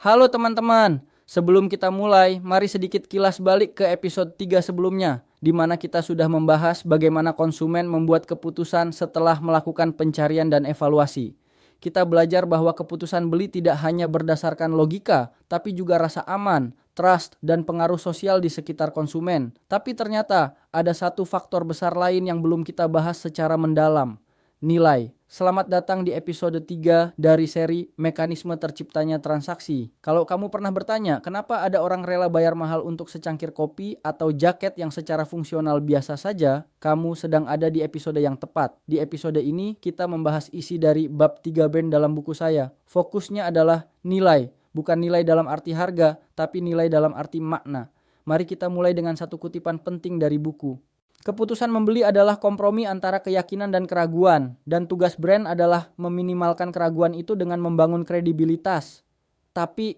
Halo teman-teman, sebelum kita mulai, mari sedikit kilas balik ke episode 3 sebelumnya, di mana kita sudah membahas bagaimana konsumen membuat keputusan setelah melakukan pencarian dan evaluasi. Kita belajar bahwa keputusan beli tidak hanya berdasarkan logika, tapi juga rasa aman, trust, dan pengaruh sosial di sekitar konsumen. Tapi ternyata ada satu faktor besar lain yang belum kita bahas secara mendalam, nilai. Selamat datang di episode 3 dari seri Mekanisme Terciptanya Transaksi. Kalau kamu pernah bertanya, kenapa ada orang rela bayar mahal untuk secangkir kopi atau jaket yang secara fungsional biasa saja, kamu sedang ada di episode yang tepat. Di episode ini, kita membahas isi dari bab 3 brand dalam buku saya. Fokusnya adalah nilai, bukan nilai dalam arti harga, tapi nilai dalam arti makna. Mari kita mulai dengan satu kutipan penting dari buku. Keputusan membeli adalah kompromi antara keyakinan dan keraguan, dan tugas brand adalah meminimalkan keraguan itu dengan membangun kredibilitas. Tapi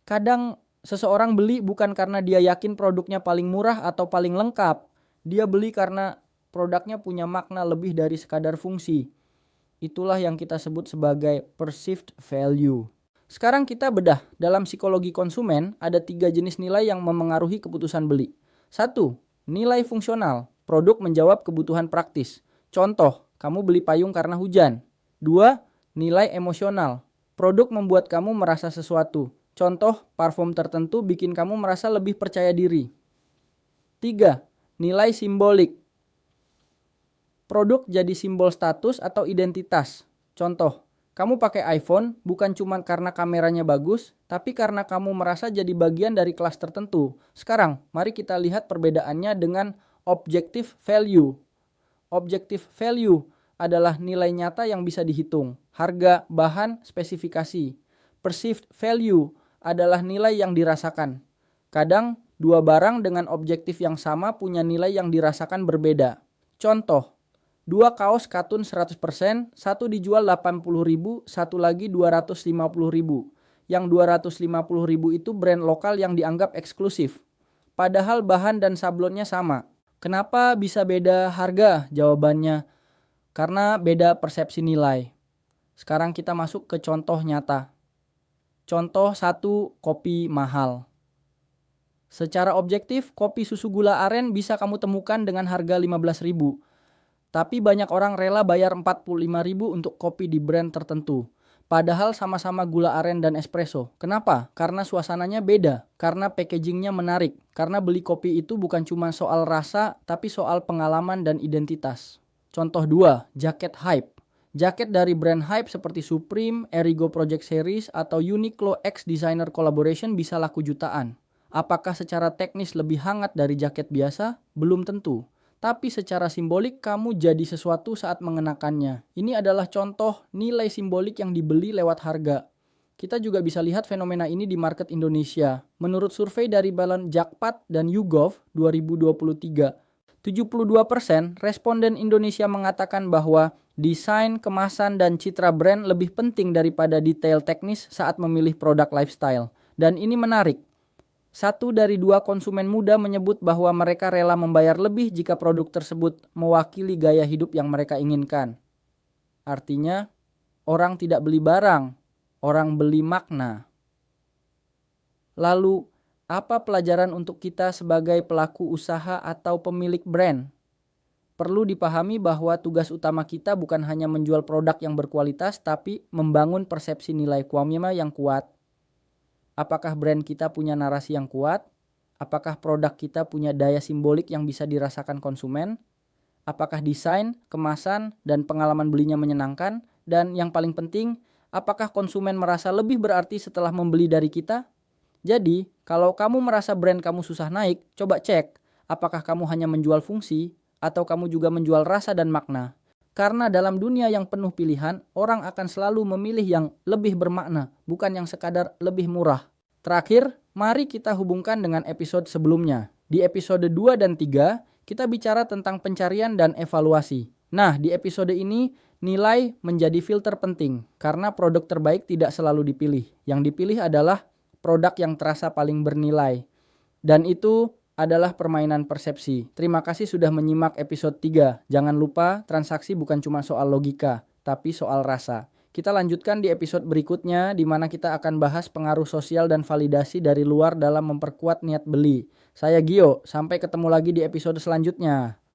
kadang seseorang beli bukan karena dia yakin produknya paling murah atau paling lengkap. Dia beli karena produknya punya makna lebih dari sekadar fungsi. Itulah yang kita sebut sebagai perceived value. Sekarang kita bedah, dalam psikologi konsumen ada 3 jenis nilai yang memengaruhi keputusan beli. 1. Nilai fungsional, produk menjawab kebutuhan praktis. Contoh, kamu beli payung karena hujan. 2. Nilai emosional, produk membuat kamu merasa sesuatu. Contoh, parfum tertentu bikin kamu merasa lebih percaya diri. 3. Nilai simbolik, produk jadi simbol status atau identitas. Contoh, kamu pakai iPhone bukan cuma karena kameranya bagus, tapi karena kamu merasa jadi bagian dari kelas tertentu. Sekarang, mari kita lihat perbedaannya dengan objective value. Objective value adalah nilai nyata yang bisa dihitung, harga, bahan, spesifikasi. Perceived value adalah nilai yang dirasakan. Kadang, dua barang dengan objektif yang sama punya nilai yang dirasakan berbeda. Contoh, 2 kaos katun 100%, satu dijual 80.000, satu lagi 250.000. Yang 250.000 itu brand lokal yang dianggap eksklusif. Padahal bahan dan sablonnya sama. Kenapa bisa beda harga? Jawabannya, karena beda persepsi nilai. Sekarang kita masuk ke contoh nyata. Contoh 1, kopi mahal. Secara objektif, kopi susu gula aren bisa kamu temukan dengan harga 15.000. Tapi banyak orang rela bayar 45.000 untuk kopi di brand tertentu. Padahal sama-sama gula aren dan espresso. Kenapa? Karena suasananya beda. Karena packagingnya menarik. Karena beli kopi itu bukan cuma soal rasa, tapi soal pengalaman dan identitas. Contoh 2, jaket hype. Jaket dari brand hype seperti Supreme, Erigo Project Series, atau Uniqlo X Designer Collaboration bisa laku jutaan. Apakah secara teknis lebih hangat dari jaket biasa? Belum tentu. Tapi secara simbolik kamu jadi sesuatu saat mengenakannya. Ini adalah contoh nilai simbolik yang dibeli lewat harga. Kita juga bisa lihat fenomena ini di market Indonesia. Menurut survei dari Balance Jakpat dan YouGov 2023, 72% responden Indonesia mengatakan bahwa desain, kemasan, dan citra brand lebih penting daripada detail teknis saat memilih produk lifestyle. Dan ini menarik. 1 dari 2 konsumen muda menyebut bahwa mereka rela membayar lebih jika produk tersebut mewakili gaya hidup yang mereka inginkan. Artinya, orang tidak beli barang, orang beli makna. Lalu, apa pelajaran untuk kita sebagai pelaku usaha atau pemilik brand? Perlu dipahami bahwa tugas utama kita bukan hanya menjual produk yang berkualitas, tapi membangun persepsi nilai kuamima yang kuat. Apakah brand kita punya narasi yang kuat? Apakah produk kita punya daya simbolik yang bisa dirasakan konsumen? Apakah desain, kemasan, dan pengalaman belinya menyenangkan? Dan yang paling penting, apakah konsumen merasa lebih berarti setelah membeli dari kita? Jadi, kalau kamu merasa brand kamu susah naik, coba cek apakah kamu hanya menjual fungsi atau kamu juga menjual rasa dan makna. Karena dalam dunia yang penuh pilihan, orang akan selalu memilih yang lebih bermakna, bukan yang sekadar lebih murah. Terakhir, mari kita hubungkan dengan episode sebelumnya. Di episode 2 dan 3, kita bicara tentang pencarian dan evaluasi. Nah, di episode ini, nilai menjadi filter penting, karena produk terbaik tidak selalu dipilih. Yang dipilih adalah produk yang terasa paling bernilai. Dan itu adalah permainan persepsi. Terima kasih sudah menyimak episode 3. Jangan lupa, transaksi bukan cuma soal logika, tapi soal rasa. Kita lanjutkan di episode berikutnya di mana kita akan bahas pengaruh sosial dan validasi dari luar dalam memperkuat niat beli. Saya Gio, sampai ketemu lagi di episode selanjutnya.